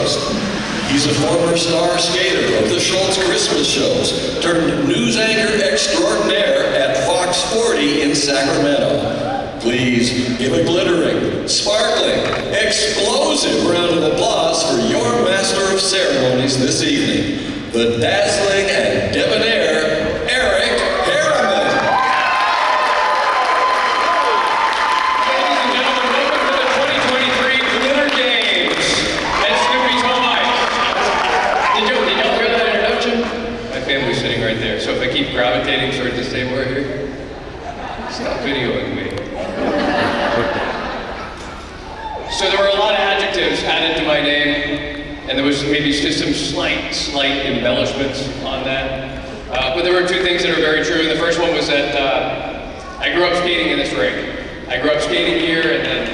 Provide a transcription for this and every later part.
Coast. He's a former star skater of the Schultz Christmas shows, turned news anchor extraordinaire at Fox 40 in Sacramento. Please give a glittering, sparkling, explosive round of applause for your master of ceremonies this evening, the dazzling and debonair Eric Harriman. Ladies and gentlemen, welcome to the 2023 Glitter Games at Snoopy's Home. Did y'all hear that introduction? My family's sitting right there, so if I keep gravitating toward this table right here, stop videoing me. So there were a lot of adjectives added to my name, and there was maybe just some slight embellishments on that. But there were two things that are very true. And the first one was that I grew up skating in this rink. I grew up skating here, and then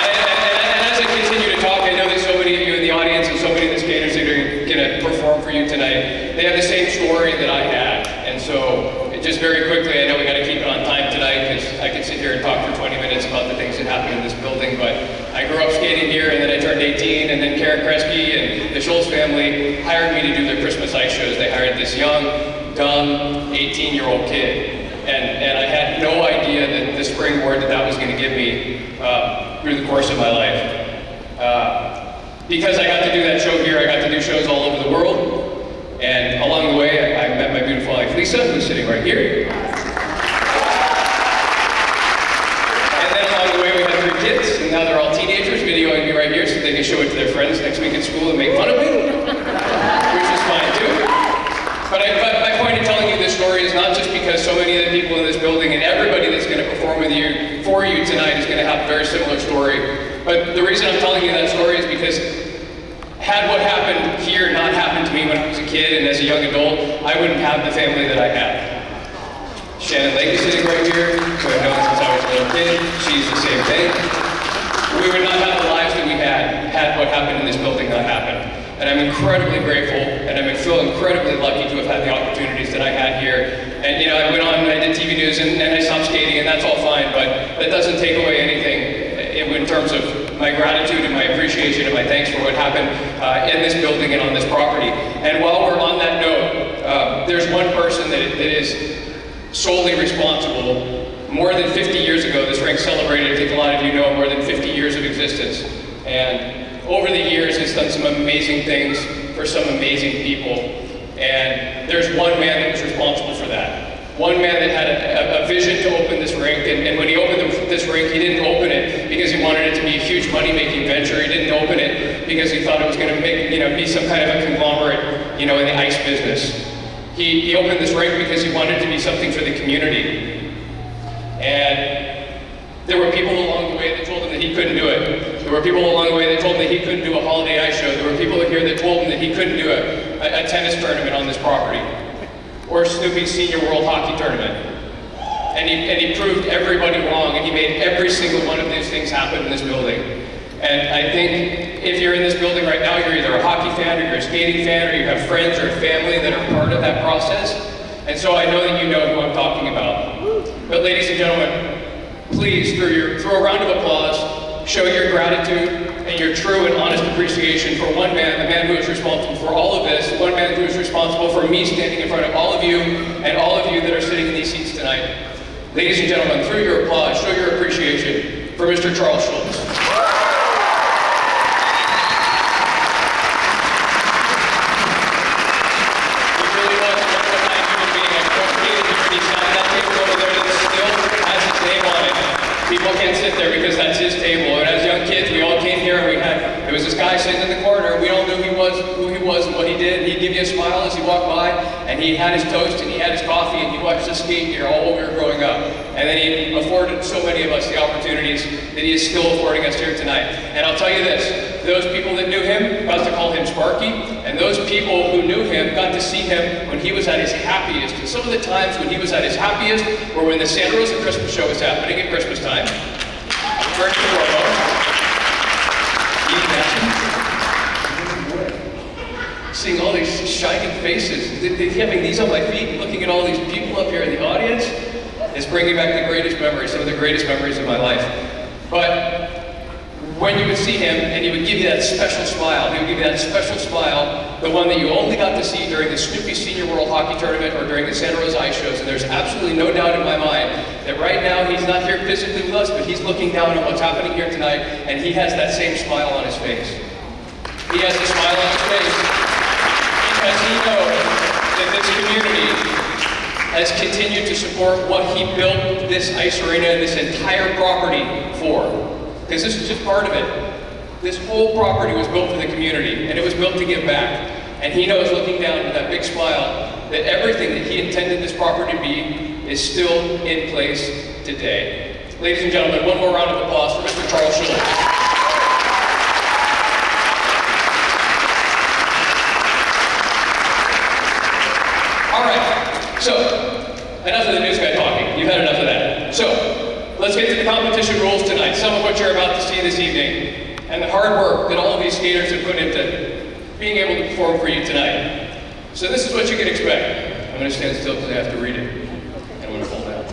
and as I continue to talk, I know that so many of you in the audience and so many of the skaters that are going to perform for you tonight, they have the same story that I had. And so just very quickly, I know we got to keep it on time tonight because I could sit here and talk for 20 minutes about the things that happened in this building, but I grew up skating here, and then I turned 18, and then Karen Kresge and the Schultz family hired me to do their Christmas ice shows. They hired this young, dumb, 18-year-old kid, and I had no idea that the springboard that was going to give me through the course of my life. Because I got to do that show here, I got to do shows all over the world. And along the way, I met my beautiful wife, Lisa, who's sitting right here. And then along the way, we had 3 kids, and now they're all teenagers videoing me right here so they can show it to their friends next week at school and make fun of me, which is fine too. But my point in telling you this story is not just because so many of the people in this building and everybody that's going to perform with you, for you tonight is going to have a very similar story. But the reason I'm telling you that story is because had what happened here not happened to me when I was a kid and as a young adult, I wouldn't have the family that I have. Shannon Lake is sitting right here, who I've known since I was a little kid. She's the same thing. We would not have the lives that we had what happened in this building not happened. And I'm incredibly grateful, and I feel incredibly lucky to have had the opportunities that I had here. And you know, I went on and I did TV news and I stopped skating, and that's all fine, but that doesn't take away anything in terms of my gratitude and my appreciation and my thanks for what happened in this building and on this property. And while we're on that note, there's one person that is solely responsible. More than 50 years ago, this rink celebrated, I think a lot of you know, more than 50 years of existence. And over the years, it's done some amazing things for some amazing people. And there's one man that was responsible for that. One man that had a vision to open this rink, and when he opened this rink, he didn't open it because he wanted it to be a huge money-making venture. He didn't open it because he thought it was going to be some kind of a conglomerate, in the ice business. He opened this rink because he wanted to be something for the community. And there were people along the way that told him that he couldn't do it. There were people along the way that told him that he couldn't do a holiday ice show. There were people here that told him that he couldn't do a tennis tournament on this property, or Snoopy's Senior World Hockey Tournament. And he proved everybody wrong, and he made every single one of these things happen in this building. And I think if you're in this building right now, you're either a hockey fan, or you're a skating fan, or you have friends or family that are part of that process. And so I know that you know who I'm talking about. But ladies and gentlemen, please, through a round of applause, show your gratitude and your true and honest appreciation for one man, the man who is responsible for all of this, one man who is responsible for me standing in front of all of you and all of you that are sitting in these seats tonight. Ladies and gentlemen, through your applause, show your appreciation for Mr. Charles Schultz. People can't sit there because that's his table. And as young kids, we all came here and there was this guy sitting in the corner. We all knew who he was and what he did. He'd give you a smile as he walked by, and he had his toast and he had his coffee, and he watched us skate here all over growing up. And then he afforded so many of us the opportunities that he is still affording us here tonight. And I'll tell you this, those people that knew him got to call him Sparky, and those people who knew him got to see him when he was at his happiest. And some of the times when he was at his happiest were when the Santa Rosa Christmas show was happening at Christmas time. First and foremost, seeing all these shining faces, having these on my feet, looking at all these people up here in the audience, is bringing back the greatest memories, some of the greatest memories of my life. But when you would see him, and he would give you that special smile. He would give you that special smile, the one that you only got to see during the Snoopy Senior World Hockey Tournament or during the Santa Rosa Ice shows. And there's absolutely no doubt in my mind that right now he's not here physically with us, but he's looking down on what's happening here tonight, and he has that same smile on his face. He has a smile on his face because he knows that this community has continued to support what he built this ice arena and this entire property for. Because this is just part of it. This whole property was built for the community, and it was built to give back. And he knows, looking down with that big smile, that everything that he intended this property to be is still in place today. Ladies and gentlemen, one more round of applause for Mr. Charles Schultz. All right, so enough of the news guy talking. You've had enough of that. So let's get to the competition rules tonight, some of what you're about to see this evening, and the hard work that all of these skaters have put into being able to perform for you tonight. So this is what you can expect. I'm going to stand still because I have to read it. I'm going to hold down.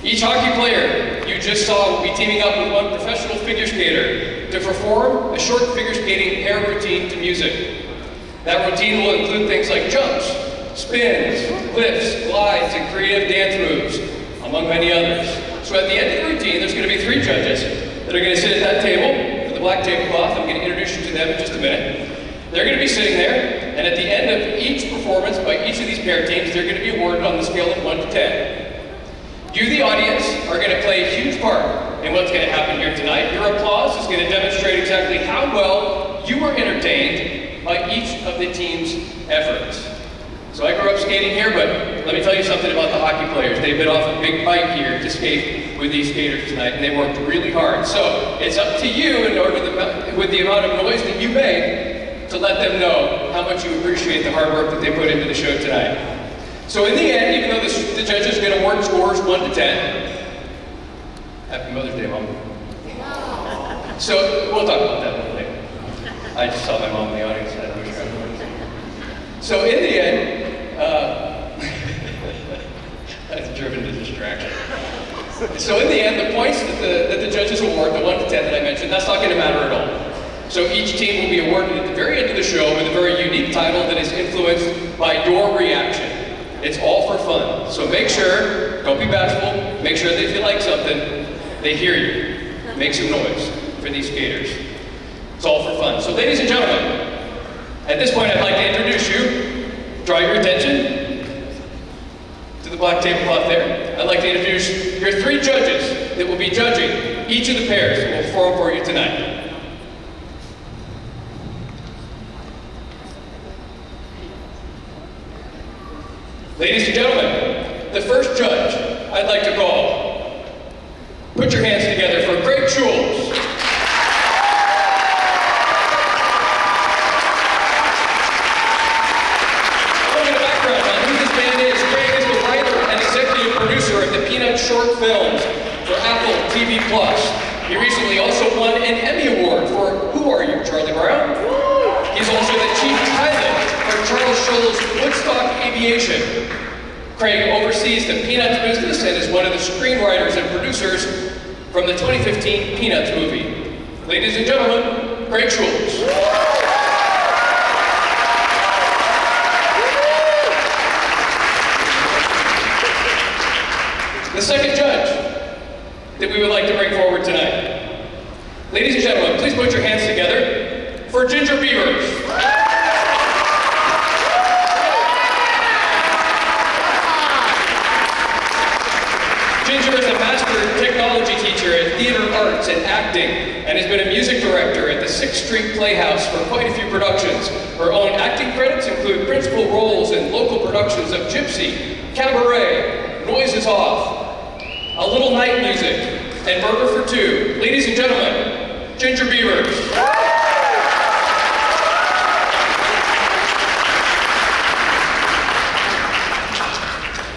Each hockey player you just saw will be teaming up with one professional figure skater to perform a short figure skating pair routine to music. That routine will include things like jumps, spins, lifts, glides, and creative dance moves, among many others. So at the end of the routine, there's going to be 3 judges that are going to sit at that table with the black tablecloth. I'm going to introduce you to them in just a minute. They're going to be sitting there, and at the end of each performance by each of these pair teams, they're going to be awarded on the scale of 1 to 10. You, the audience, are going to play a huge part in what's going to happen here tonight. Your applause is going to demonstrate exactly how well you were entertained by each of the team's efforts. So I grew up skating here, but let me tell you something about the hockey players. They bit off a big bite here to skate with these skaters tonight, and they worked really hard. So it's up to you, in order with the amount of noise that you make, to let them know how much you appreciate the hard work that they put into the show tonight. So in the end, even though the judges are going to award scores 1 to 10, happy Mother's Day, Mom. So we'll talk about that a little later. I just saw my mom in the audience, and I wish her had. So in the end, that's driven to distraction. So in the end, the points that the judges award, the 1 to 10 that I mentioned, that's not going to matter at all. So each team will be awarded at the very end of the show with a very unique title that is influenced by your reaction. It's all for fun. So make sure, don't be bashful, make sure that if you like something, they hear you. Make some noise for these skaters. It's all for fun. So ladies and gentlemen, at this point I'd like to introduce you, draw your attention to the black tablecloth there. I'd like to introduce your 3 judges that will be judging each of the pairs that will perform for you tonight. Ladies and gentlemen, the first judge I'd like to call. Put your hands together for Greg Schultz. A little bit of background on who this man is. Greg is the writer and executive producer of the Peanuts short films for Apple TV+. He recently also won an Emmy Award for Who Are You, Charlie Brown? He's also the chief pilot for Charles Scholl's Woodstock Aviation. Craig oversees the Peanuts business and is one of the screenwriters and producers from the 2015 Peanuts movie. Ladies and gentlemen, Greg Schultz. The second judge that we would like to bring forward tonight. Ladies and gentlemen, please put your hands together for Ginger Beavers. Ginger is a master technology teacher at theater arts and acting, and has been a music director at the 6th Street Playhouse for quite a few productions. Her own acting credits include principal roles in local productions of Gypsy, Cabaret, Noise is Off, A Little Night Music, and Burger for Two. Ladies and gentlemen, Ginger Beavers.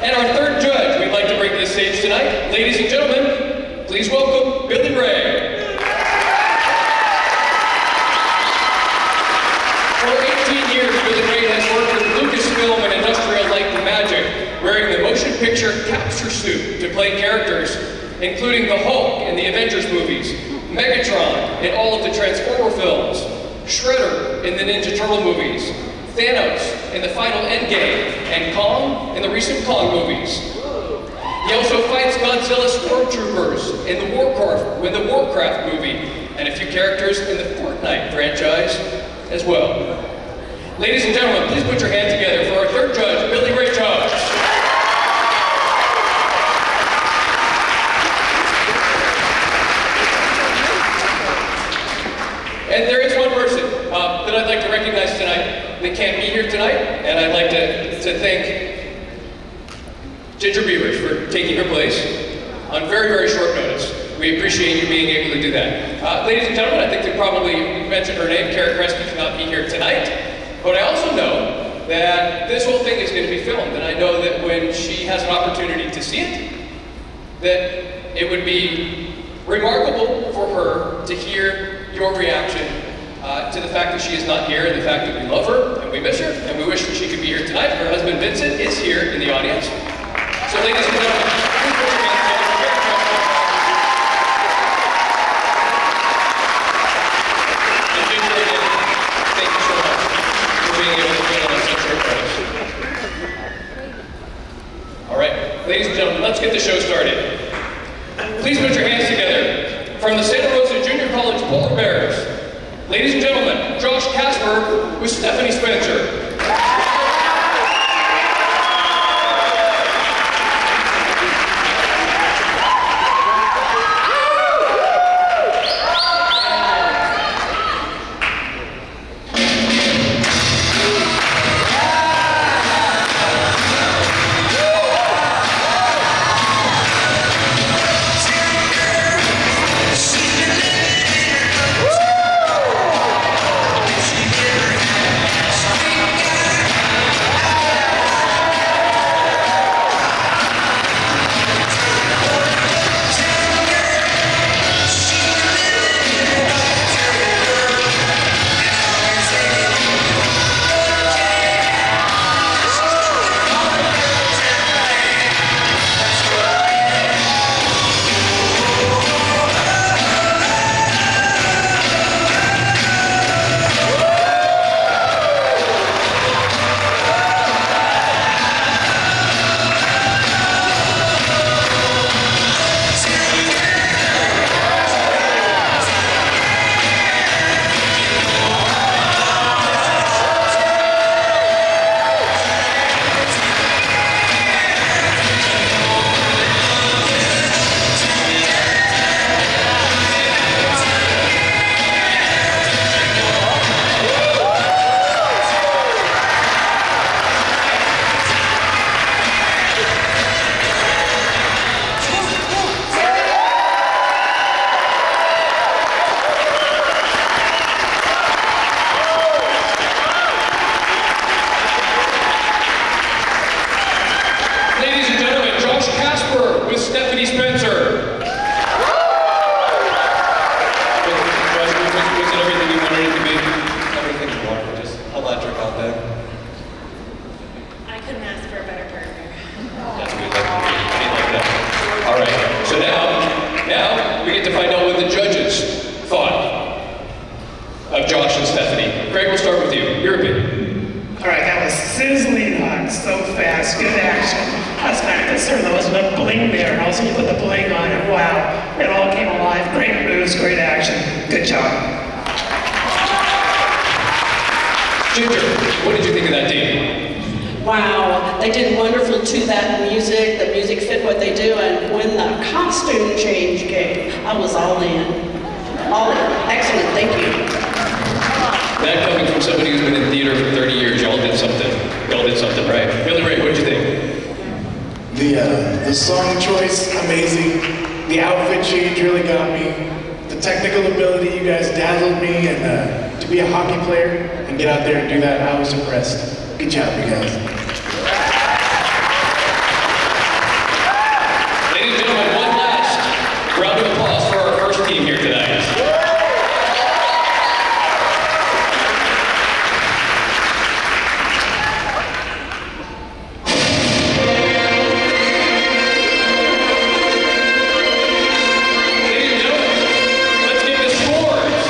And our third judge we'd like to bring to the stage tonight. Ladies and gentlemen, please welcome Billy Ray. For 18 years, Billy Ray has worked with Lucasfilm and Industrial Light and Magic, wearing the motion picture capture suit to play characters, including the Hulk in the Avengers movies, Megatron in all of the Transformer films, Shredder in the Ninja Turtle movies, Thanos in the final Endgame, and Kong in the recent Kong movies. He also fights Godzilla stormtroopers in the Warcraft movie, and a few characters in the Fortnite franchise as well. Ladies and gentlemen, please put your hands together for our third judge, Billy Ray Jones. And there is one person that I'd like to recognize tonight that can't be here tonight, and I'd like to thank Ginger Beavers for taking her place on very, very short notice. We appreciate you being able to do that. Ladies and gentlemen, I think they probably mentioned her name. Kara Kresge cannot be here tonight, but I also know that this whole thing is going to be filmed, and I know that when she has an opportunity to see it, that it would be remarkable for her to hear your reaction to the fact that she is not here and the fact that we love her and we miss her and we wish that she could be here tonight. Her husband Vincent is here in the audience. So ladies and gentlemen, please put your hands together for Kara Kresge. And Ginger, again, thank you so much for being able to film on such short notice. All right, ladies and gentlemen, let's get the show started. Please put your hands together from the Santa Rosa Junior College Polar Bears. Ladies and gentlemen, Josh Casper with Stephanie Spencer. Ginger, what did you think of that team? Wow, they did wonderful to that music. The music fit what they do, and when the costume change came, I was all in. All in. Excellent, thank you. That coming from somebody who's been in theater for 30 years, y'all did something. Y'all did something right. Billy Ray, what'd you think? The song choice, amazing. The outfit change really got me. The technical ability, you guys dazzled me, and to be a hockey player and get out there and do that, I was impressed. Good job, you guys. Ladies and gentlemen, one last round of applause for our first team here tonight. Ladies and gentlemen, let's get the scores.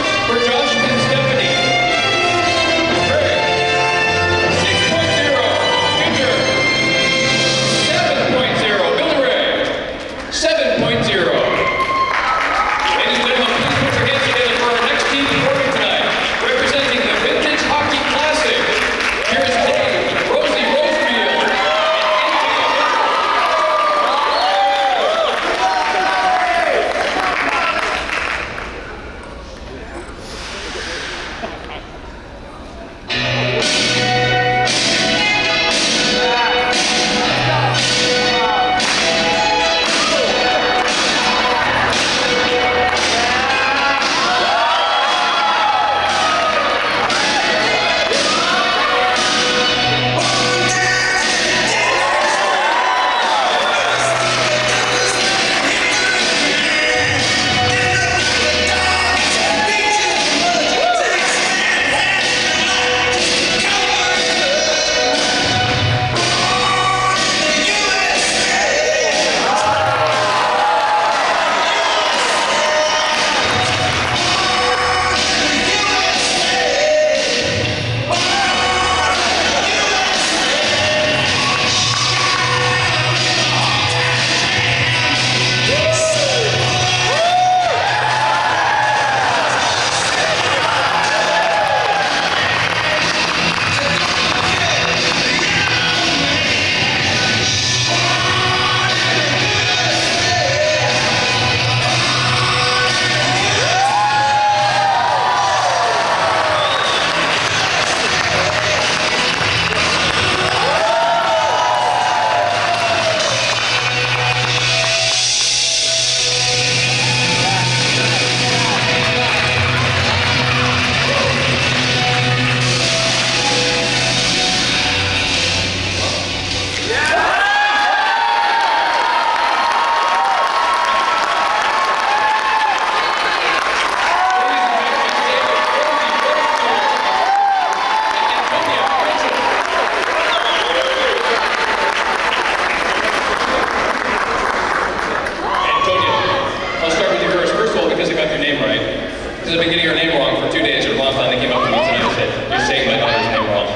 I've been getting her name wrong for 2 days. Her mom finally came up to me tonight and said, "You're saying my daughter's name wrong."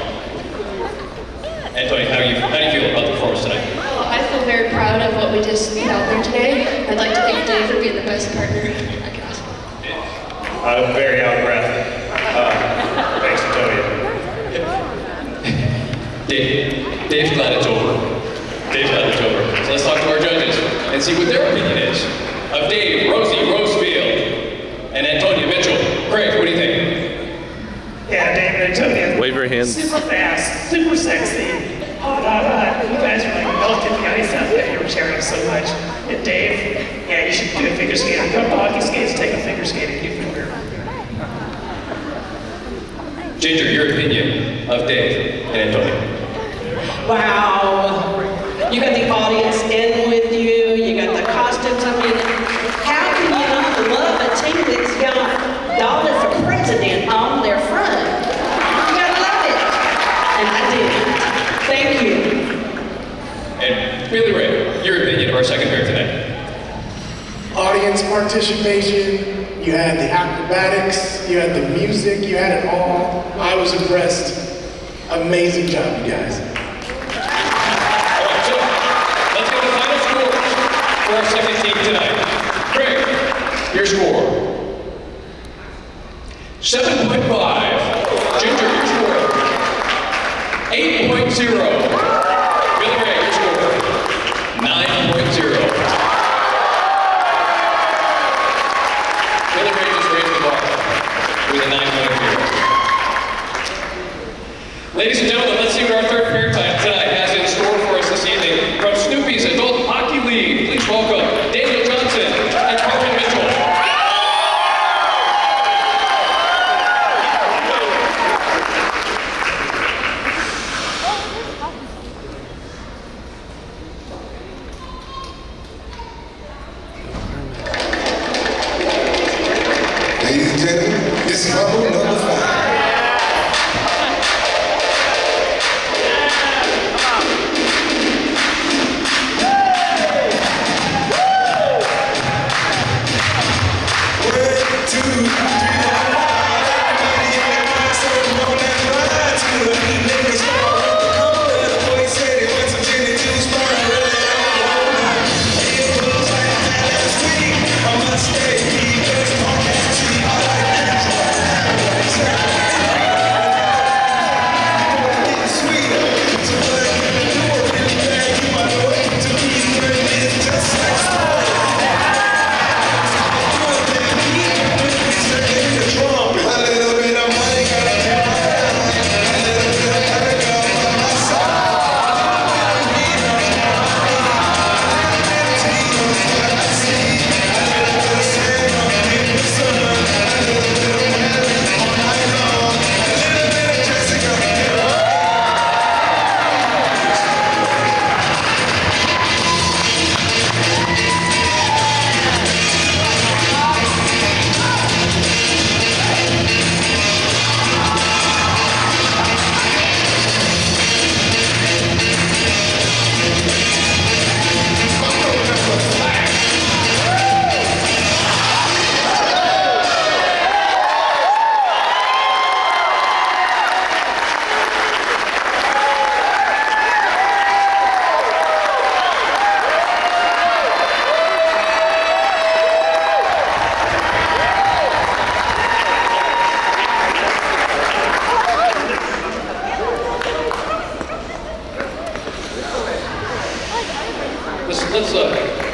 Anthony, how do you feel about the performance tonight? Well, I feel very proud of what we just put out there today. I'd like to thank Dave for being the best partner I could ask for. I'm very out of breath. Thanks to Tony. Dave's glad it's over. Dave's glad it's over. So let's talk to our judges and see what their opinion is of Dave, Rosie, Rosefield, and Antonia Mitchell. Craig, what do you think? Yeah, David and Tony. Wave your hands. Super fast, super sexy. Hot, hot, hot. You guys are like melting the ice out there. You were sharing so much. And Dave, yeah, you should do a figure skater. Come to hockey skates, take a figure skating. You feel weird. Ginger, your opinion of Dave and Antonia. Wow. You got the audience in with you. You got the costumes. I mean, how can you not love a team that's got Dolly for president on their front? You gotta love it. And I did. Thank you. And Billy Ray, your opinion of our second pair tonight. Audience participation, you had the acrobatics, you had the music, you had it all. I was impressed. Amazing job, you guys. All right, so let's get the final scores for our second team tonight. Craig, your score. 7.5. Ginger, your score. 8.0. Billy Ray, your score. 9.0. Billy Ray just raised the bar with a 9.0. Ladies and gentlemen, let's see what our third pair tonight has in store for us this evening. From Snoopy's Adult Hockey League, please welcome Daniel Johnson and Carmen Mitchell. Ladies and gentlemen, this is Rumble number 5.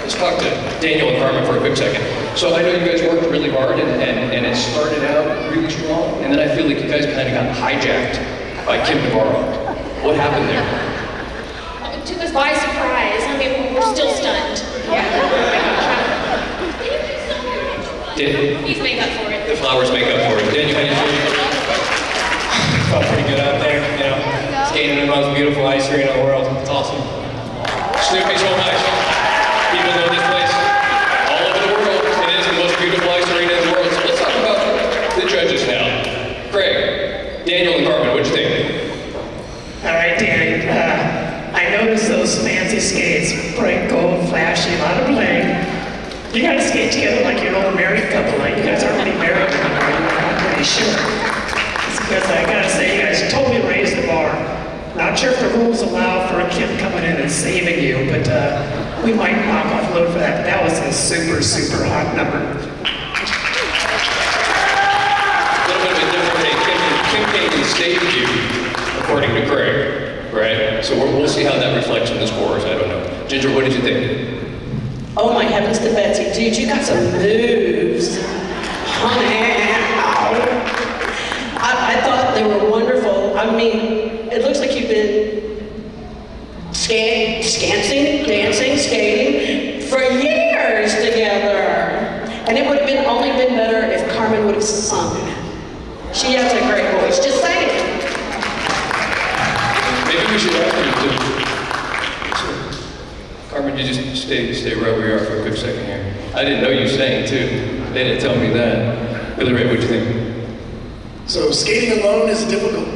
Let's talk to Daniel and Carmen for a quick second. So I know you guys worked really hard and it started out really strong, and then I feel like you guys kind of got hijacked by Kim Navarro. What happened there? It took us by surprise. I mean, we're still stunned. Yeah. He's made up for it. The flowers make up for it. Daniel, how do you feel? Felt pretty good out there, you know. Skating in the most beautiful ice arena in the world. It's awesome. Snoopy's home ice. People know this place all over the world. It is the most beautiful ice arena in the world. So let's talk about the judges now. Craig, Daniel, and Carmen, what'd you think? All right, Danny. I noticed those fancy skates, bright gold, flashy, a lot of bling. You gotta skate together like you're an old married couple. Like you guys are already married. Not sure if the rules allow for a kid coming in and saving you, but we might knock off a load for that. But that was a super, super hot number. A little bit of a different thing. Kim came and saved you, according to Craig, right? So we'll see how that reflects in the scores. I don't know. Ginger, what did you think? Oh my heavens to Betsy, dude, you got some moves. Honey. I thought they were wonderful. I mean, it looks like you've been dancing, skating for years together. And it would have only been better if Carmen would have sung. She has a great voice, just saying. Maybe we should ask her to. Carmen, you just stay right where you are for a quick second here. I didn't know you sang too. They didn't tell me that. Billy Ray, what'd you think? So skating alone is difficult.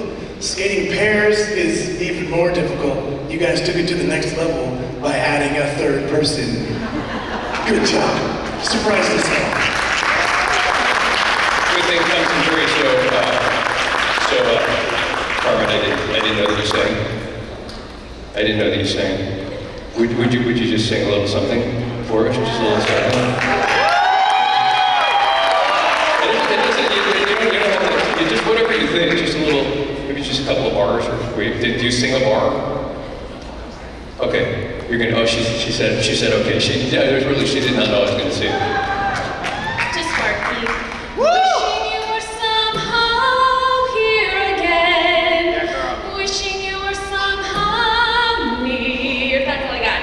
Skating pairs is even more difficult. You guys took it to the next level by adding a third person. Good job. Surprised us all. Good thing comes from jury, Carmen, I didn't know that you sang. I didn't know that you sang. Would you just sing a little something for us? Just a little something? Just whatever you think, just a little, maybe just a couple of bars, or did you sing a bar? Okay, you're gonna, she said okay, she did not know I was gonna sing. Just Sparky. Wishing you were somehow here again. Wishing you were somehow near. That's all I got.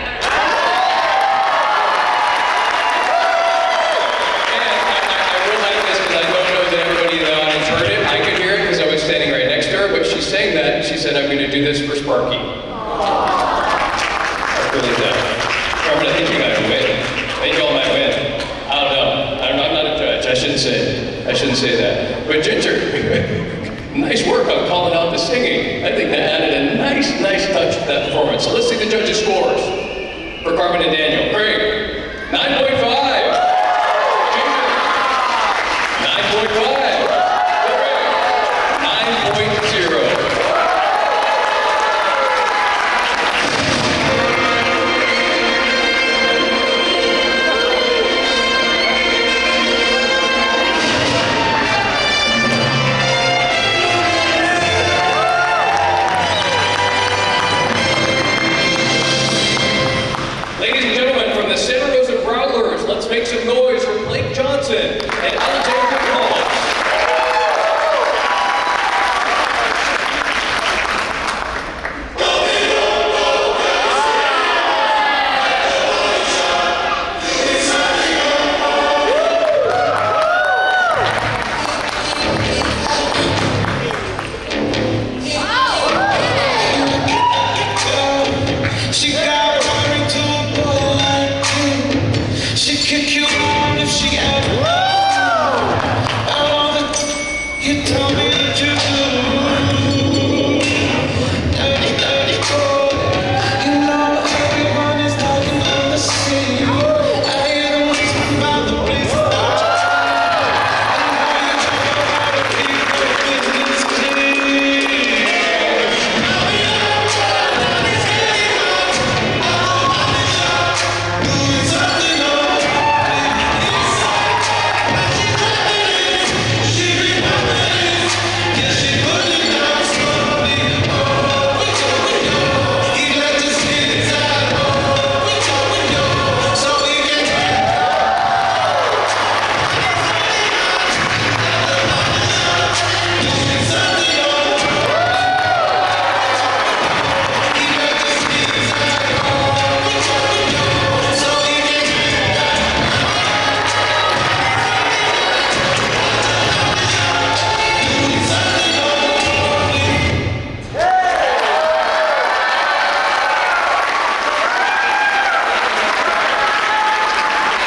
I will like this because I don't know that everybody in the audience heard it. I could hear it because I was standing right next to her, but she's saying that, she said, I'm gonna do this for Sparky. I really did. Carmen, I think you gotta win. I think y'all might win. I don't know. I'm not a judge. I shouldn't say that. But Ginger, nice work on calling out the singing. I think that added a nice touch to that performance. So let's see the judges' scores for Carmen and Daniel. Craig, 9.5. Ginger, 9.5. Craig, 9.0. Ladies and gentlemen, from the Santa Rosa Growlers, let's make some noise for Blake Johnson and Alexander Collins. She got married to a boy like you. She'd kick you out if she ever all that you told me that you do. Dirty, dirty boy. You know everyone is talking on the scene. I hear them whisper about the places that you take. I know you don't know how to keep your business clean.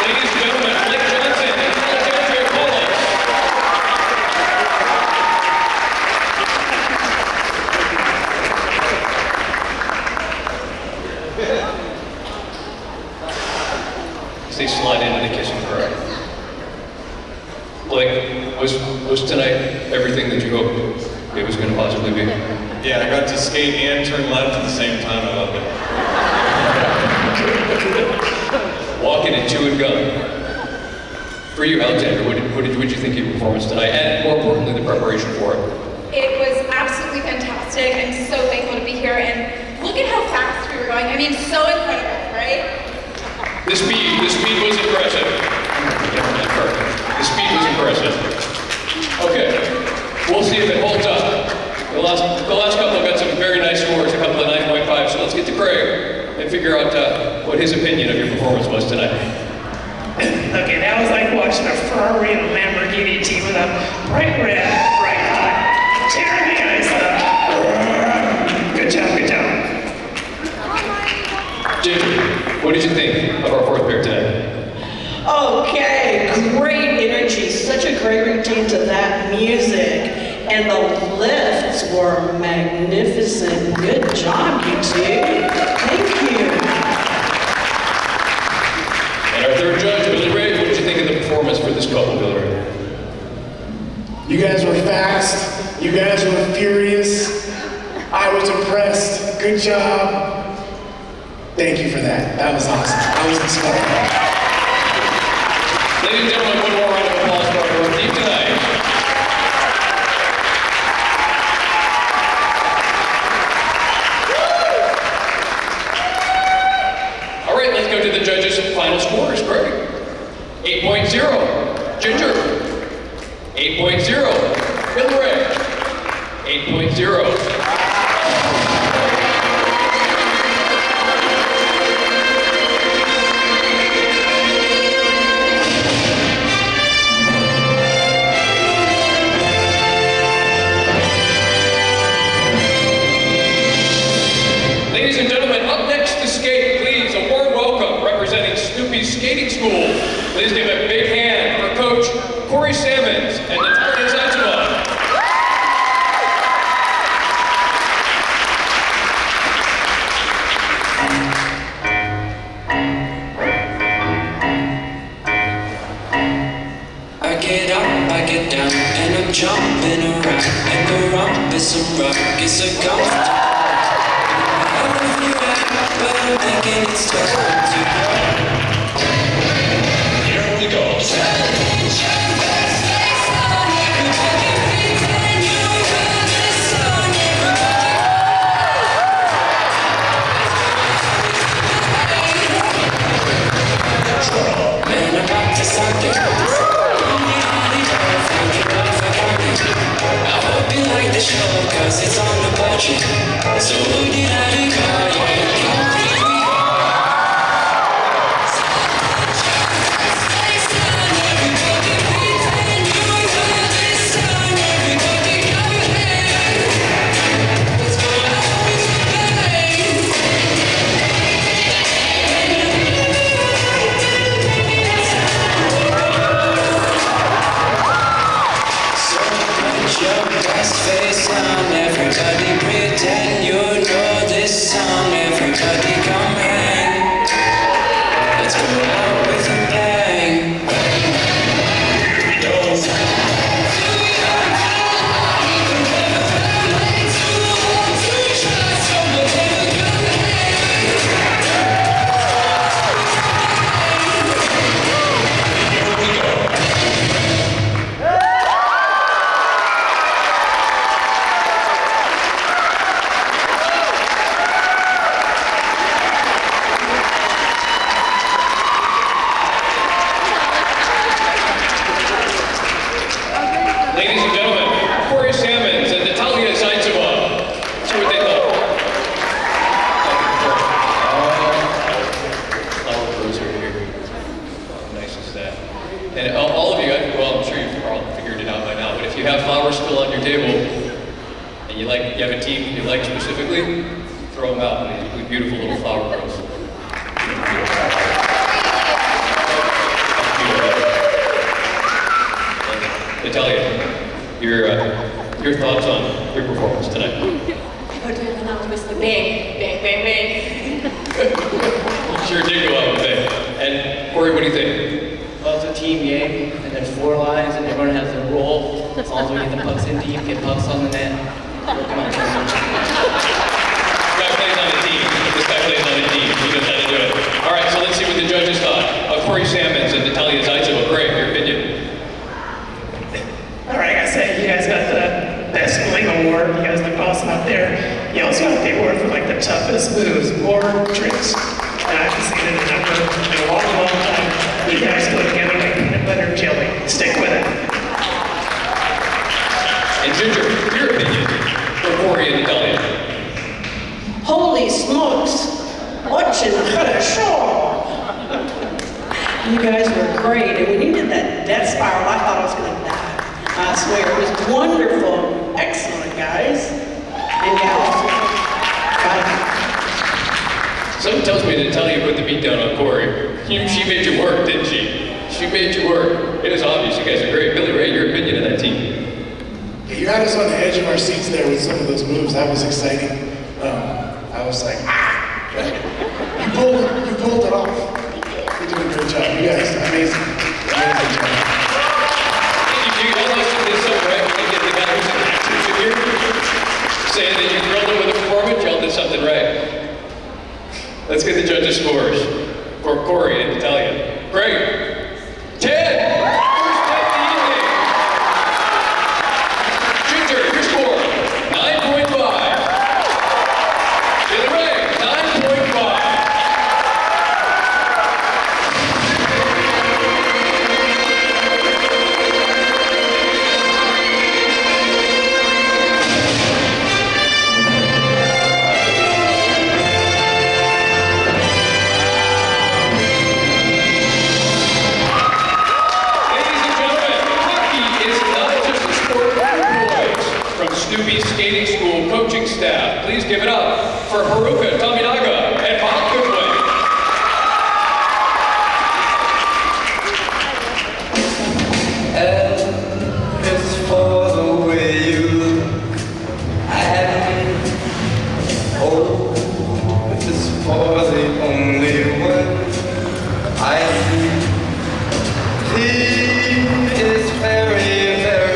Ladies and gentlemen, Blake Johnson and Alexander Collins. They slide into the kissing parade. Blake, was tonight everything that you hoped it was going to possibly be? Yeah, I got to skate and turn left at the same time. I loved it. Walking and chewing gum. For you, Alexander, what did you think of your performance tonight? And more importantly, the preparation for it. It was absolutely fantastic. I'm so thankful to be here, and look at how fast we were going. I mean, so incredible, right? The speed was impressive. The speed was impressive. Okay, we'll see if it holds up. The last couple got some very nice scores, a couple of 9.5. So let's get to Craig and figure out what his opinion of your performance was tonight. Okay, that was like watching a Ferrari and a Lamborghini team with a bright red, bright hot, tearing the ice up. Good job, good job. Ginger, what did you think of our fourth pair tonight? Okay, great energy, such a great routine to that music. And the lifts were magnificent. Good job, you two. Thank you. And our third judge, Billy Ray, what did you think of the performance for this couple, Billy Ray? You guys were fast. You guys were furious. I was impressed. Good job. Thank you for that. That was awesome. I was inspired. Ladies and gentlemen, one more round of applause for our team tonight. All right, let's go to the judges' final scores. Greg. 8.0. Ginger. 8.0. Billy Ray. 8.0. Ladies and gentlemen, up next to skate, please, a warm welcome representing Snoopy's Skating School. Please give a big hand for Coach Corey Sammons and Natalia Zaitsev. I get up, I get down, and I'm jumping around. And the rump is a rock, it's a ghost. But I'm thinking it's time to go. Here we go. Man, I'm up to something. I hope you like the show, cause it's on the budget. So who did I call? Everybody pretend you know this song. Everybody come hang. Let's go out with a bang. Here we go. Ladies and gentlemen, Corey Sammons and Natalia Zaitsev. See what they thought. Flower grows over here. How nice is that? And all of you, well, I'm sure you've all figured it out by now, but if you have flowers still on your table, and you have a team you like specifically, throw them out. They're beautiful little flower girls. Natalia, your thoughts on your performance tonight? That was the bang, bang, bang, bang. Sure did go out with it. And Corey, what do you think? Well, it's a team game, and there's 4 lines, and everyone has their role. As long as we get the pucks in deep, get pucks on the net. Come on. guys got the Best Bling Award. You guys look awesome out there. You also got the award for like the toughest moves or tricks. And I haven't seen it in a long, long time. You guys go together like peanut butter and jelly. Stick with it. And Ginger, your opinion for Corey and Natalia. Holy smokes! Watching the show! You guys were great, and when you did that death spiral, I thought I was going to die. I swear, it was wonderful. Excellent, guys. And gals. Bye. Something tells me that Natalia put the beat down on Corey. She made you work, didn't she? She made you work. It is obvious you guys are great. Billy Ray, your opinion of that team? You had us on the edge of our seats there with some of those moves. That was exciting. I was like, you pulled it off. You did a great job. You guys, amazing. Amazing job. You almost did so right when you get the guy who's an actor figure saying that you grilled him with a performance, y'all did something right. Let's get the judges' scores for Corey and Natalia. Great. 10. First 10 of the evening. Ginger, your score, 9.5. Billy Ray, 9.5. Snoopy Skating School coaching staff. Please give it up for Haruka Tominaga and Bob Goodwin. L is for the way you look at me. O is for the only one I see. T is very, very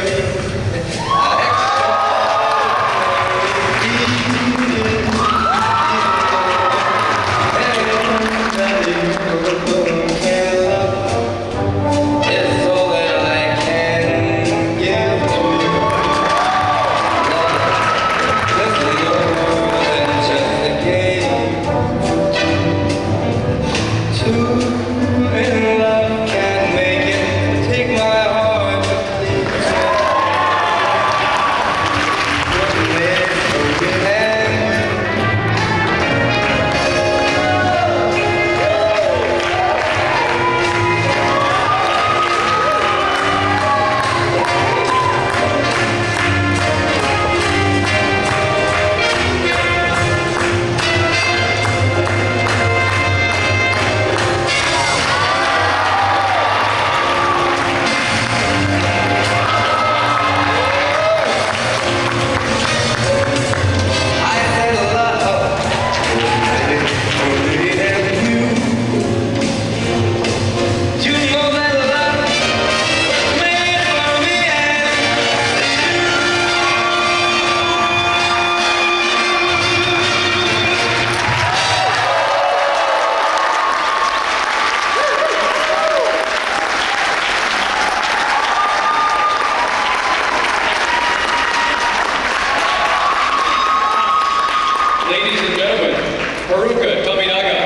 Haruka Tominaga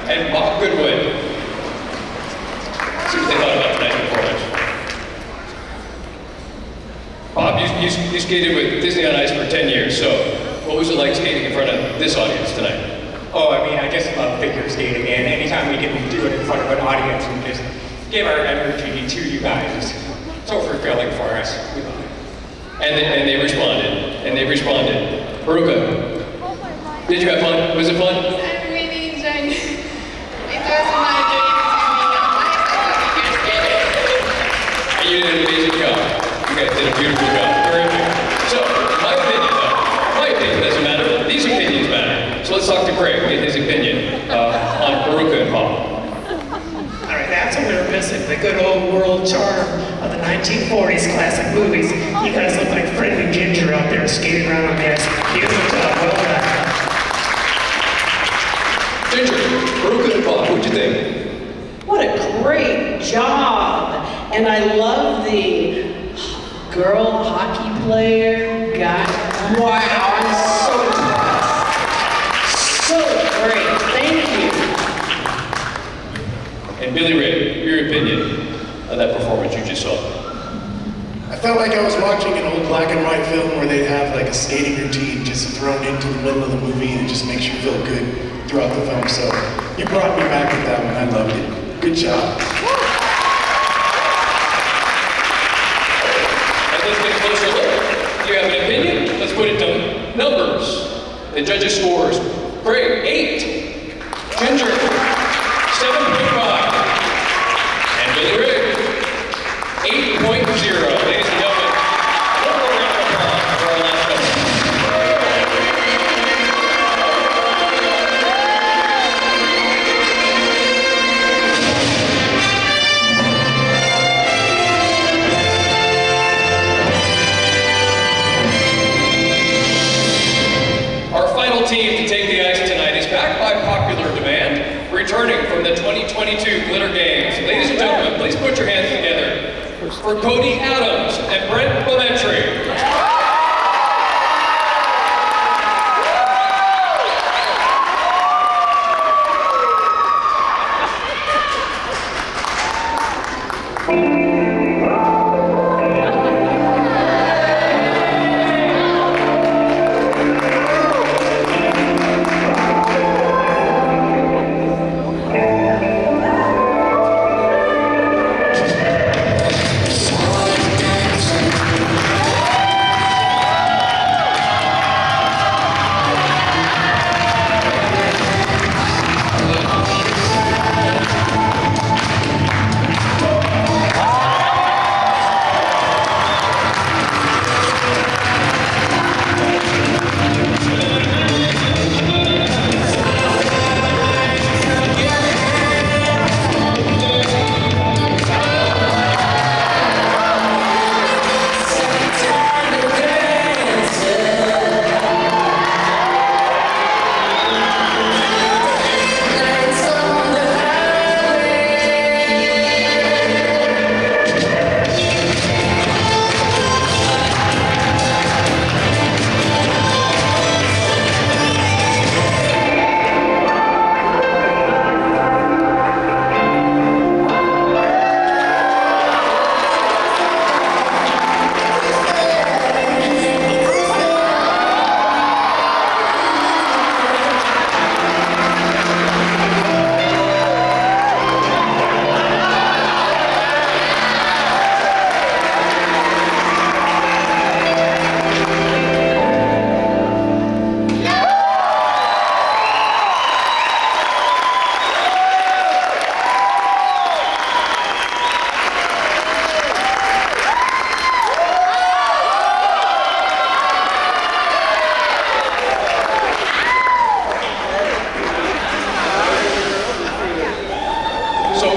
and Bob Goodwin. See what they thought about tonight's performance. Bob, you skated with Disney on Ice for 10 years, so what was it like skating in front of this audience tonight? Oh, I mean, I just love figure skating, and anytime we get to do it in front of an audience and just give our energy to you guys, it's so fulfilling for us. We love it. And they responded. Haruka, did you have fun? Was it fun? I'm really enjoying it. It was my dream to be on ice. And you did an amazing job. You guys did a beautiful job. Terrific. So, my opinion doesn't matter. These opinions matter. So let's talk to Craig, get his opinion on Haruka and Bob. All right, that's what we were missing, the good old world charm of the 1940s classic movies. You guys look like Fred and Ginger out there skating around on the ice. Beautiful job, well done. Ginger, Haruka and Bob, what'd you think? What a great job. And I love the girl hockey player, guy. Wow, I'm so impressed. So great, thank you. And Billy Ray, your opinion of that performance you just saw? I felt like I was watching an old black and white film where they'd have like a skating routine just thrown into the middle of the movie and it just makes you feel good throughout the film. So you brought me back with that one. I loved it. Good job. And let's get a closer look. Do you have an opinion? Let's put it to numbers. The judges' scores. Craig, 8. Ginger, 7.5. And Billy Ray, 8.0. Ladies and gentlemen, one more round of applause for our last couple. Our final team to take the ice tonight is back by popular demand, returning from the 2022 Glitter Games. Ladies and gentlemen, please put your hands together for Cody Adams and Brent Clementry.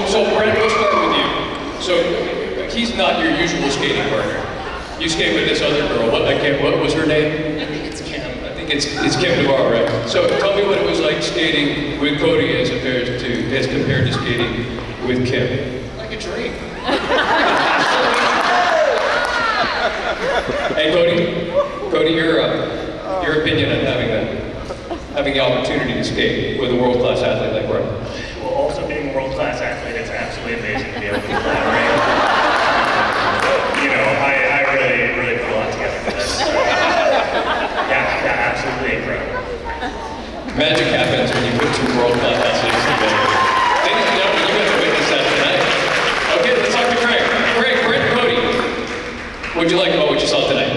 So Brent, we'll start with you. So he's not your usual skating partner. You skate with this other girl. What was her name? I think it's Kim. I think it's Kim Navarro, right? So tell me what it was like skating with Cody as compared to skating with Kim. Like a dream. Hey Cody, your opinion on having the opportunity to skate with a world-class athlete like Brent. Well, also being a world-class athlete, it's absolutely amazing to be able to collaborate. You know, I really put a lot together for this. Yeah, absolutely incredible. Magic happens when you put two world-class athletes together. Ladies and gentlemen, you have to witness that tonight. Okay, let's talk to Craig. Craig, Brent, Cody. What'd you like about what you saw tonight?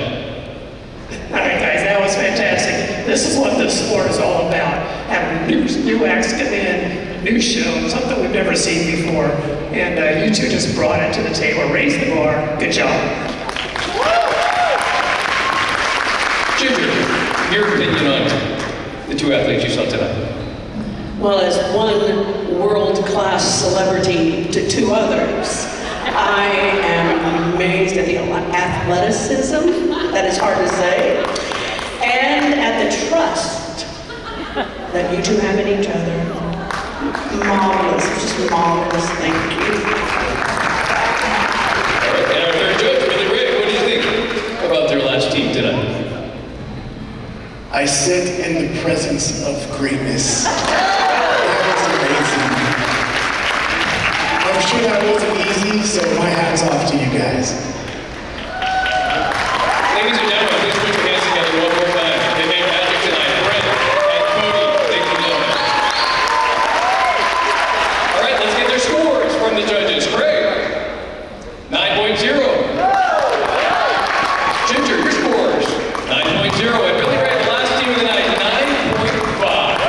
All right, guys, that was fantastic. This is what this sport is all about. Having new acts come in, new show, something we've never seen before. And you two just brought it to the table, raised the bar. Good job. Ginger, your opinion on the two athletes you saw tonight? Well, as one world-class celebrity to two others, I am amazed at the athleticism, that is hard to say, and at the trust that you two have in each other. Marvelous, just marvelous, thank you. All right, and our third judge, Billy Ray, what do you think? I sit in the presence of greatness. That was amazing. I'm sure that wasn't easy, so my hat's off to you guys. Ladies and gentlemen, please put your hands together one more time. They made magic tonight. Brent and Cody, ladies and gentlemen. All right, let's get their scores from the judges. Craig, 9.0. Ginger, your scores, 9.0. And Billy Ray, the last team of the night, 9.5.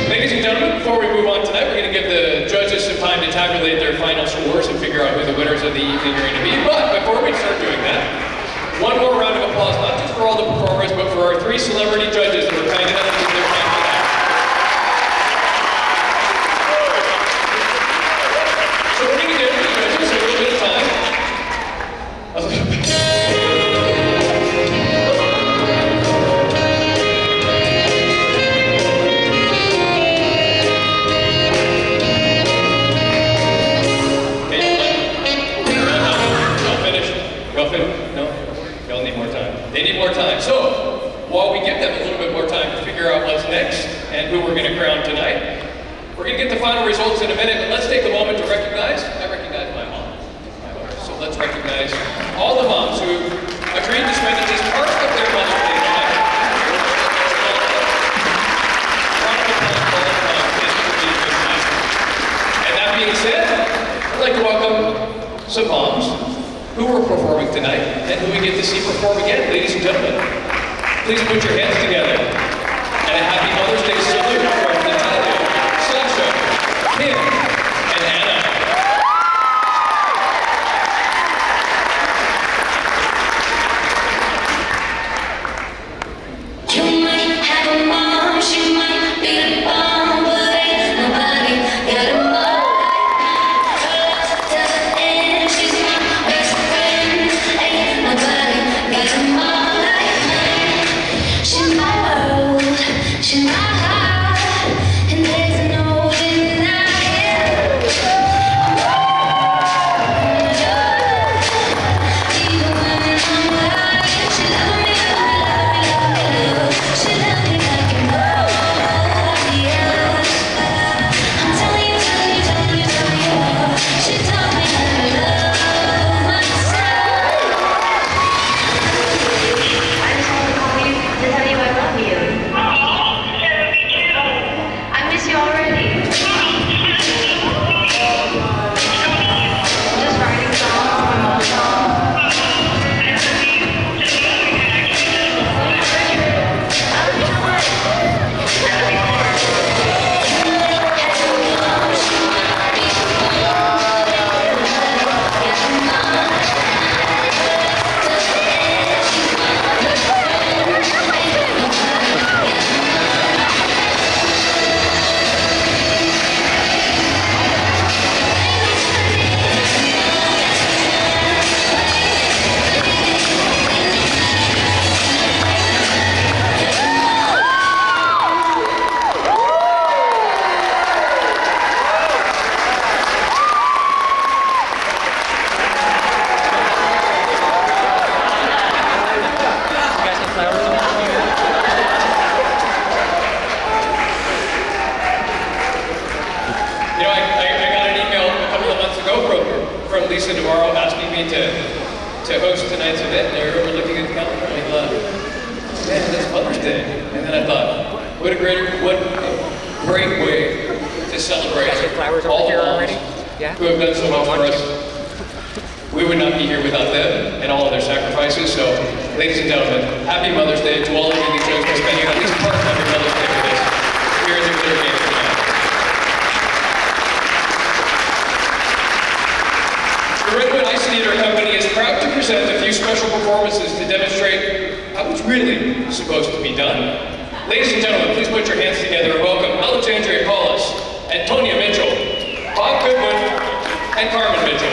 Ladies and gentlemen, before we move on tonight, we're going to give the judges some time to tabulate their final scores and figure out who the winners of the evening are going to be. But before we start doing that, one more round of applause, not just for all the performers, but for our 3 celebrity judges that were kind enough to give their time tonight. So we're going to give the judges a little bit of time. No? Y'all need more time. They need more time. So, while we give them a little bit more time to figure out what's next and who we're going to crown tonight, we're going to get the final results in a minute, but let's take a moment to recognize, I recognize my mom. So let's recognize all the moms who agreed to spend at least part of their Mother's Day tonight. And that being said, I'd like to welcome some moms who are performing tonight and who we get to see perform again. Ladies and gentlemen, please put your hands together. And a happy Mother's Day salute from Natalia, Sasha, Kim, and Anna. You might have a mom, she might be a bomb, but ain't nobody got a mom like mine. Her love to the end, she's my best friend. Ain't nobody got a mom like mine. She's my world, she's my heart, and there's no denying. Even when I'm lying, she loves me, she loves me like nobody else. I'm telling you, she taught me how to love myself. I just want to call you to tell you I love you. I miss you already. Just writing songs, my mom's songs. You know, I got an email a couple of months ago from Lisa DeMauro asking me to host tonight's event, and I remember looking at the calendar and I thought, man, that's Mother's Day. And then I thought, what a great way to celebrate all the moms who have done so much for us. We would not be here without them and all of their sacrifices. So, ladies and gentlemen, happy Mother's Day to all of you who chose to spend at least part of your Mother's Day with us here at the Clear Game tonight. The Redwood Ice Theater Company is proud to present a few special performances to demonstrate how it's really supposed to be done. Ladies and gentlemen, please put your hands together and welcome Alexandria Collis, Antonia Mitchell, Bob Goodwin, and Carmen Mitchell.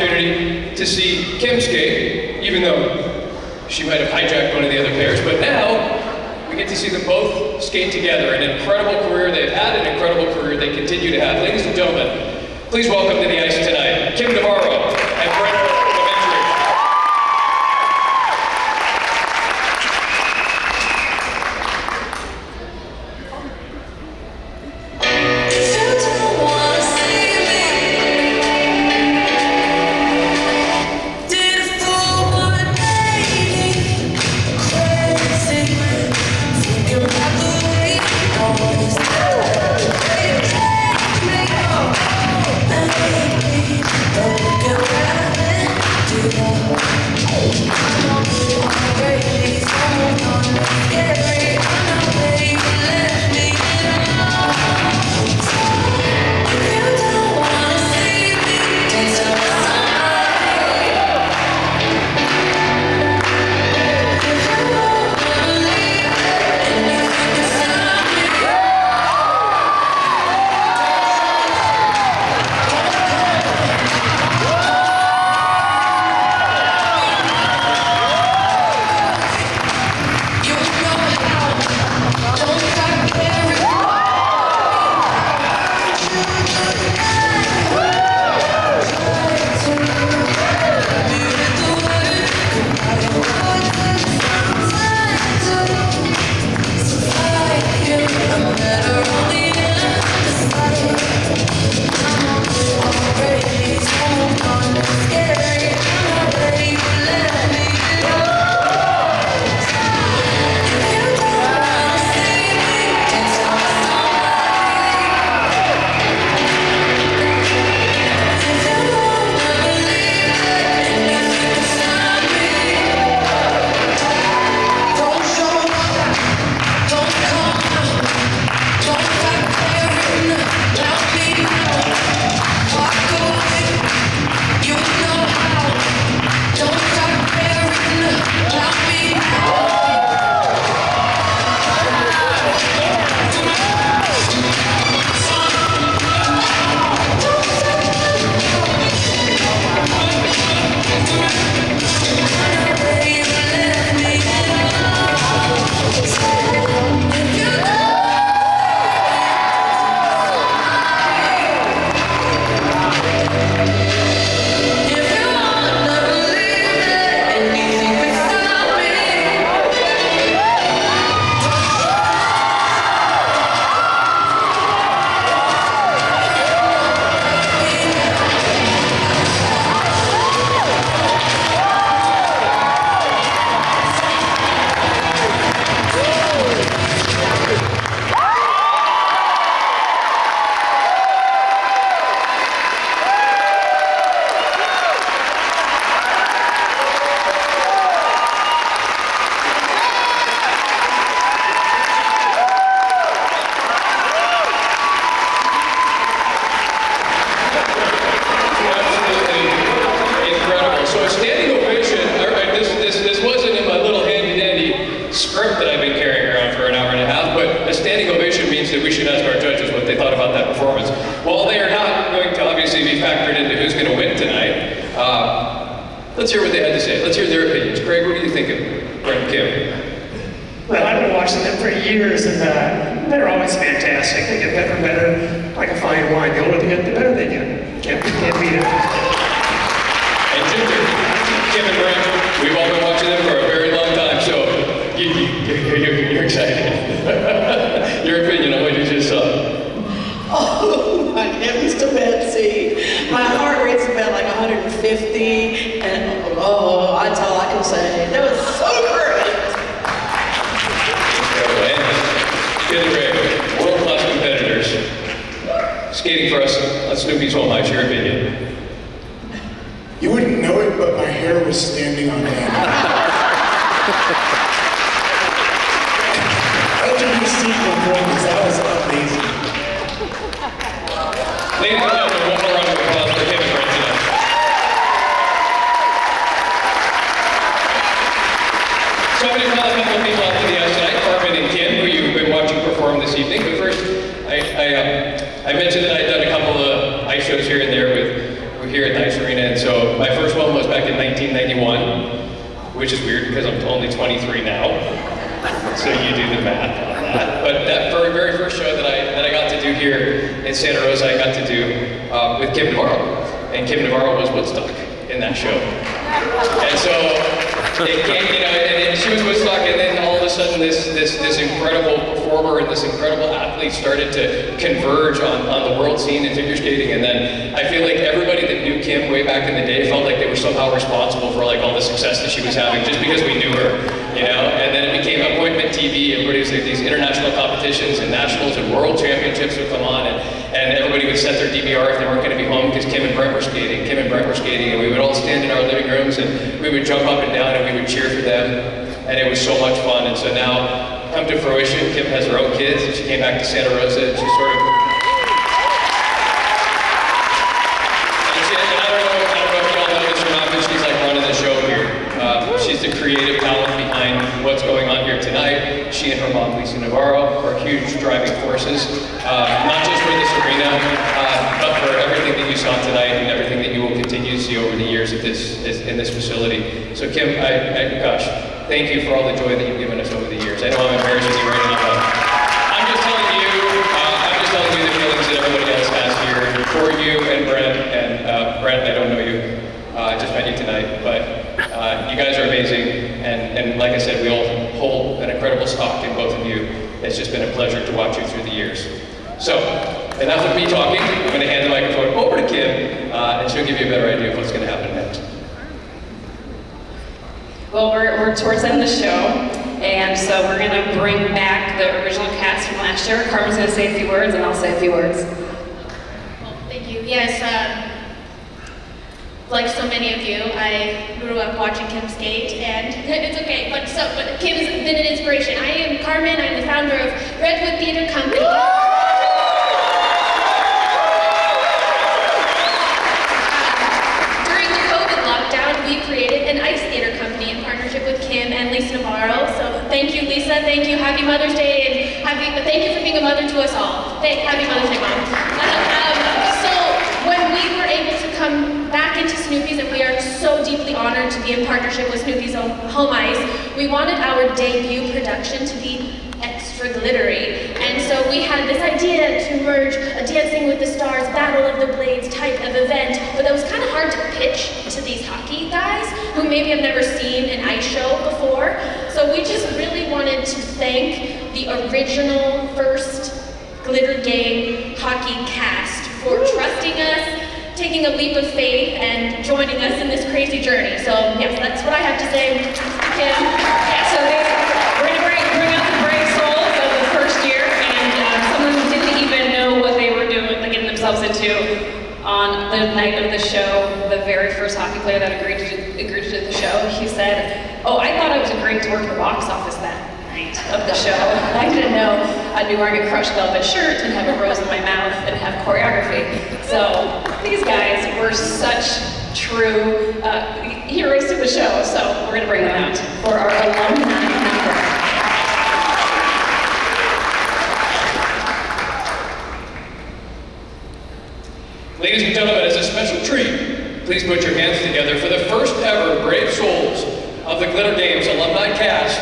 opportunity to see Kim skate, even though she might have hijacked one of the other pairs, but now we get to see them both skate together. An incredible career they've had, an incredible career they continue to have. Ladies and gentlemen, please welcome to the ice tonight, Kim Navarro and Redwood. Let's hear what they had to say. Let's hear their opinions. Greg, what do you think of Brent and Kim? Well, I've been watching them for years, and they're always fantastic. They get better and better, like a fine wine. The older they get, the better they get. Can't beat it. And Ginger, Kim and Brent, we've all been watching them for a very long time, so you're excited. Your opinion on what you just saw. Oh, my heavens to Betsy. My heart rate's about like 150, and oh, that's all I can say. That was so great. Good, Greg. World-class competitors. Skating for us on Snoopy's Home. What's your opinion? You wouldn't know it, but my hair was standing on end. That took me seat performance. That was amazing. Ladies and gentlemen, one more round of applause for Kim and Brent tonight. So I'm going to call a couple of people out to the ice tonight, Carmen and Kim, who you've been watching perform this evening. But first, I mentioned that I'd done a couple of ice shows here and there with We're here at Nice Arena, and so my first one was back in 1991, which is weird because I'm only 23 now. So you do the math on that. But that very first show that I got to do here in Santa Rosa, I got to do with Kim Navarro. And Kim Navarro was Woodstock in that show. And so it came, you know, and she was Woodstock, and then all of a sudden this incredible performer and this incredible athlete started to converge on the world scene in figure skating. And then I feel like everybody that knew Kim way back in the day felt like they were somehow responsible for like all the success that she was having just because we knew her, you know. And then it became appointment TV. Everybody was like these international competitions and nationals and world championships would come on, and everybody would set their DVR if they weren't going to be home because Kim and Brent were skating. And we would all stand in our living rooms and we would jump up and down and we would cheer for them, and it was so much fun. And so now, come to fruition, Kim has her own kids, and she came back to Santa Rosa, and she sort of... And I don't know if you all know this or not, but she's like running the show here. She's the creative talent behind what's going on here tonight. She and her mom, Lisa Navarro, are huge driving forces, not just for this arena, but for everything that you saw tonight and everything that you will continue to see over the years in this facility. So Kim, gosh, thank you for all the joy that you've given us over the years. I know I'm embarrassing you right now, but I'm just telling you the feelings that everybody else has here for you and Brent. And Brent, I don't know you. I just met you tonight, but you guys are amazing. And like I said, we all hold an incredible stock in both of you. It's just been a pleasure to watch you through the years. So, enough of me talking. I'm going to hand the microphone over to Kim, and she'll give you a better idea of what's going to happen next. Well, we're towards the end of the show, and so we're going to bring back the original cast from last year. Carmen's going to say a few words, and I'll say a few words. Well, thank you. Yes, like so many of you, I grew up watching Kim skate, and it's okay, but Kim has been an inspiration. I am Carmen. I'm the founder of Redwood Theater Company. During the COVID lockdown, we created an ice theater company in partnership with Kim and Lisa Navarro. So thank you, Lisa. Thank you. Happy Mother's Day, and thank you for being a mother to us all. Happy Mother's Day, Mom. So when we were able to come back into Snoopy's, and we are so deeply honored to be in partnership with Snoopy's Home Ice, we wanted our debut production to be extra glittery. And so we had this idea to merge a Dancing with the Stars, Battle of the Blades type of event, but that was kind of hard to pitch to these hockey guys who maybe have never seen an ice show before. So we just really wanted to thank the original first Glitter Game hockey cast for trusting us, taking a leap of faith, and joining us in this crazy journey. So yes, that's what I have to say, Kim. Yeah, so we're going to bring out the brave souls of the first year, and someone who didn't even know what they were doing, getting themselves into on the night of the show. The very first hockey player that agreed to do the show, he said, "Oh, I thought I was agreeing to work the box office that night of the show. I didn't know I knew where I could crush velvet shirt and have a rose in my mouth and have choreography." So these guys were such true heroes to the show. So we're gonna bring them out for our alumni number. Ladies and gentlemen, as a special treat, please put your hands together for the first ever Brave Souls of the Glitter Games alumni cast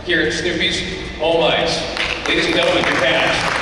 here at Snoopy's Home Ice. Ladies and gentlemen, your cast.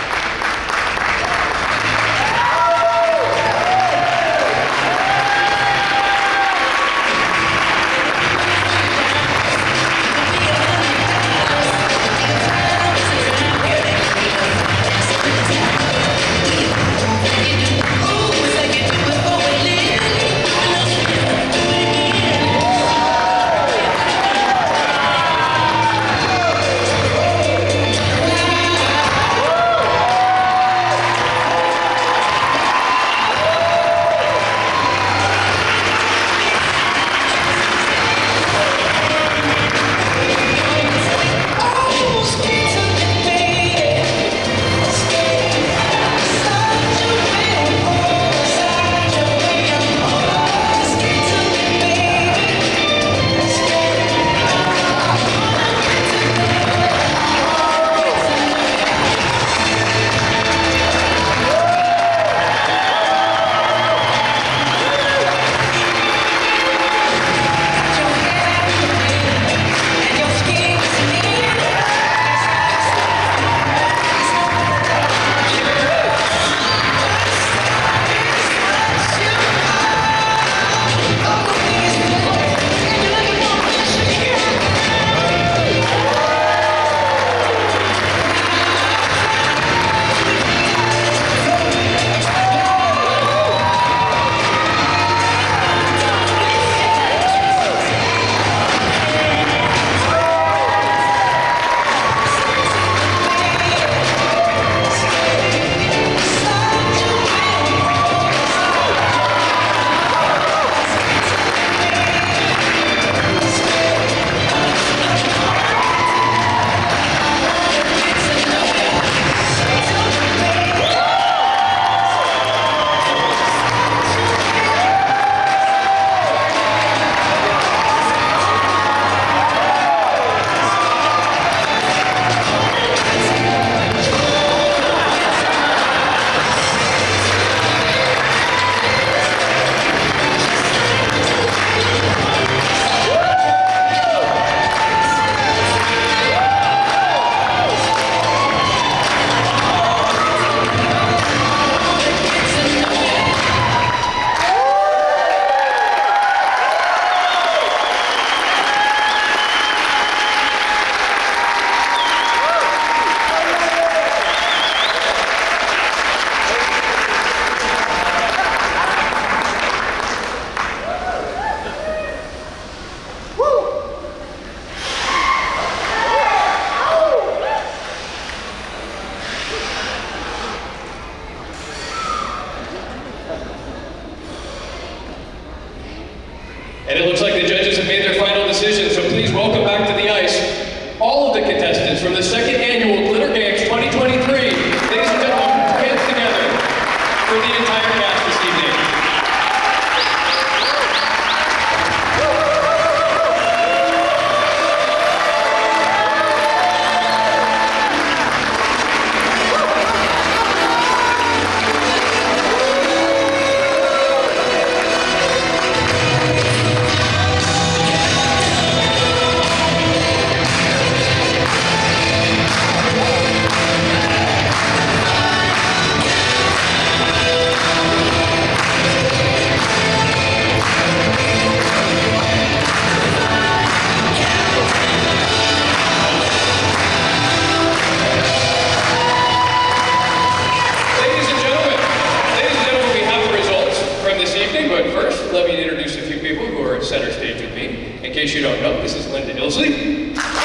case you don't know, this is Linda Ilsley. I've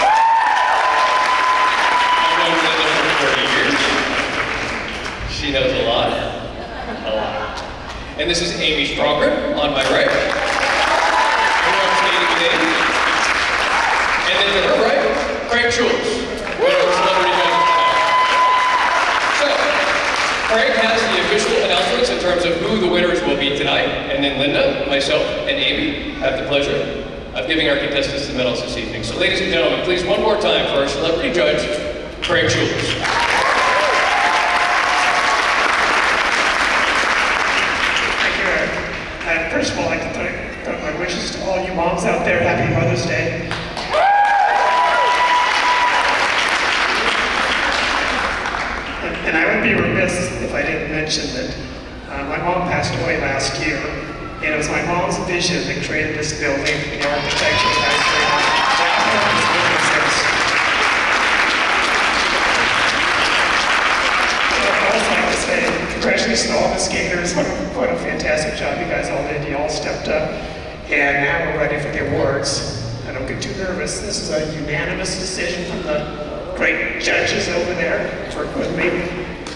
known Linda for 40 years. She knows a lot. A lot. And this is Amy Stronger on my right. Everyone stating the name. And then to her right, Craig Schultz. Celebrity judge. So, Craig has the official announcements in terms of who the winners will be tonight, and then Linda, myself, and Amy have the pleasure of giving our contestants the medals this evening. So ladies and gentlemen, please one more time for our celebrity judge, Craig Schultz. Thank you, Eric. First of all, I'd like to throw my wishes to all you moms out there. Happy Mother's Day. And I would be remiss if I didn't mention that my mom passed away last year, and it was my mom's vision that created this building, the architecture, that this building exists. So I'd also like to say congratulations to all the skaters. What a fantastic job you guys all did. You all stepped up, and now we're ready for the awards. I don't get too nervous. This is a unanimous decision from the great judges over there to work with me.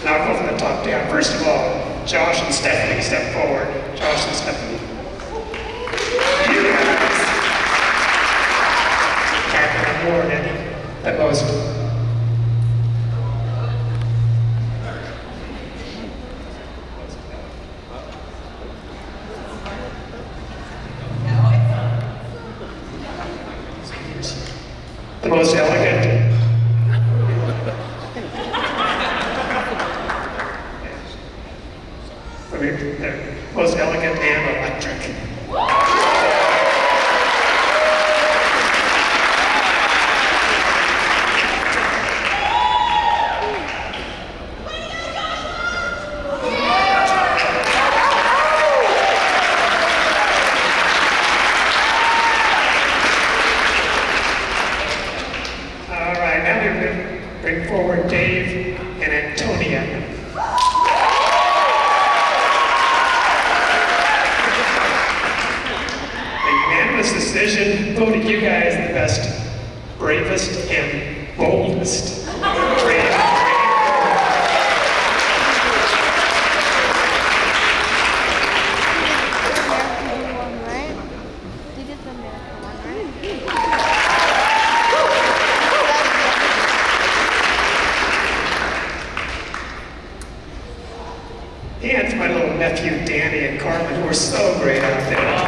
And I'll go from the top down. First of all, Josh and Stephanie, step forward. Josh and Stephanie. You guys have been awarded the most elegant. Most elegant and electric. All right, now we're going to bring forward Dave and Antonia. Decision voted you guys the best, bravest, and boldest. And to my little nephew Danny and Carmen, who are so great out there.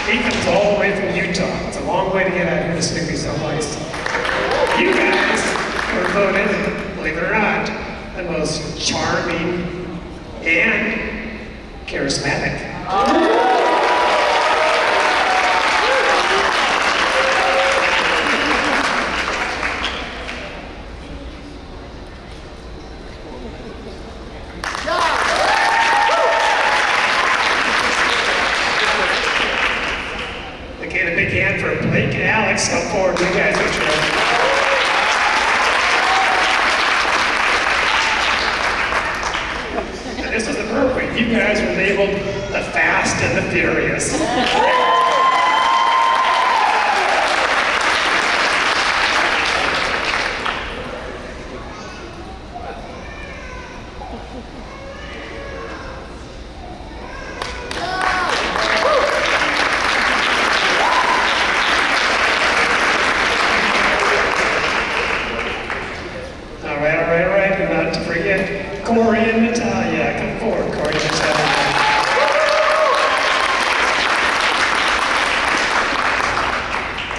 He comes all the way from Utah. It's a long way to get out here to Snoopy someplace. You guys were voted, believe it or not, the most charming and charismatic. Again, a big hand for Blake and Alex. Come forward, you guys are terrific. And this was the perfect. You guys were labeled the Fast and the Furious. All right, and not to forget Corey and Natalia. Come forward, Corey and Natalia.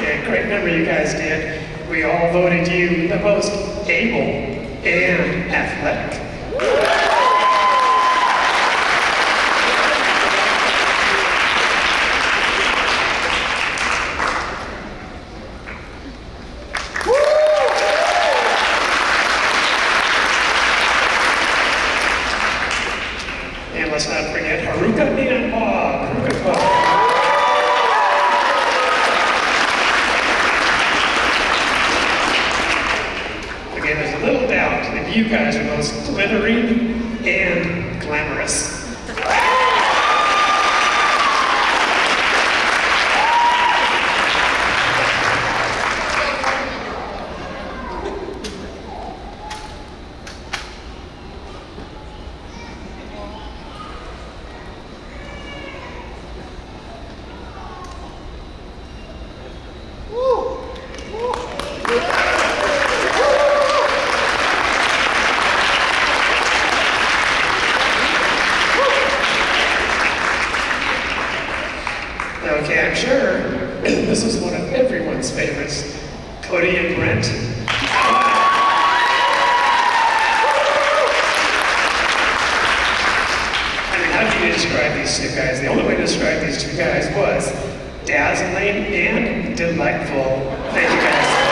Yeah, great number you guys did. We all voted you the most able and athletic. And let's not forget Haruka and Bob. Haruka Bob. Again, there's a little doubt if you guys are most glittering and glamorous. I'm sure this is one of everyone's favorites, Cody and Brent. I mean, how do you describe these two guys? The only way to describe these two guys was dazzling and delightful. Thank you guys.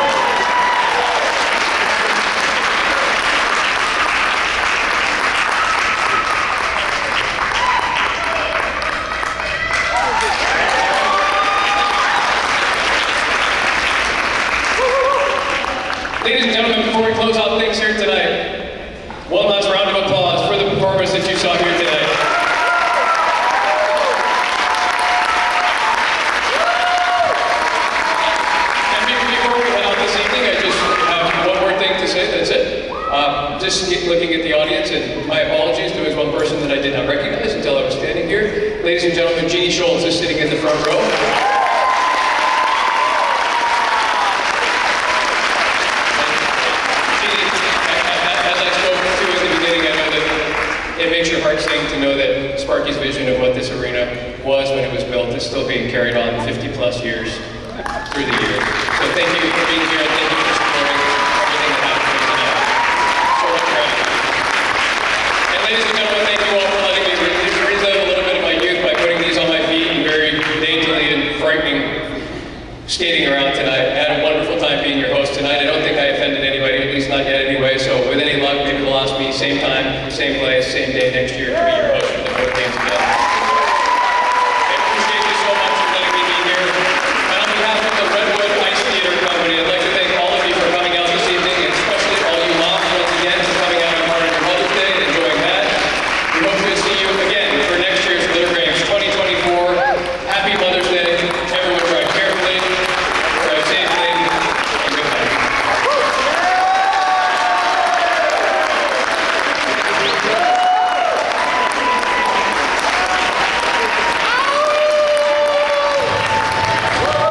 Ladies and gentlemen, before we close out things here tonight, one last round of applause for the performance that you saw here tonight. And before we head out this evening, I just have one more thing to say, that's it. Looking at the audience, and my apologies, there was one person that I did not recognize until I was standing here. Ladies and gentlemen, Jeannie Schultz is sitting in the front row. It makes your heart sing to know that Sparky's vision of what this arena was when it was built is still being carried on 50 plus years through the years. So thank you for being here and thank you for supporting everything that happened here tonight. So much gratitude. And ladies and gentlemen, thank you all for letting me relive a little bit of my youth by putting these on my feet and very daintily and frightening skating around tonight. I had a wonderful time being your host tonight. I don't think I offended anybody, at least not yet anyway. So with any luck, maybe they'll ask me same time, same place, same day next year to be your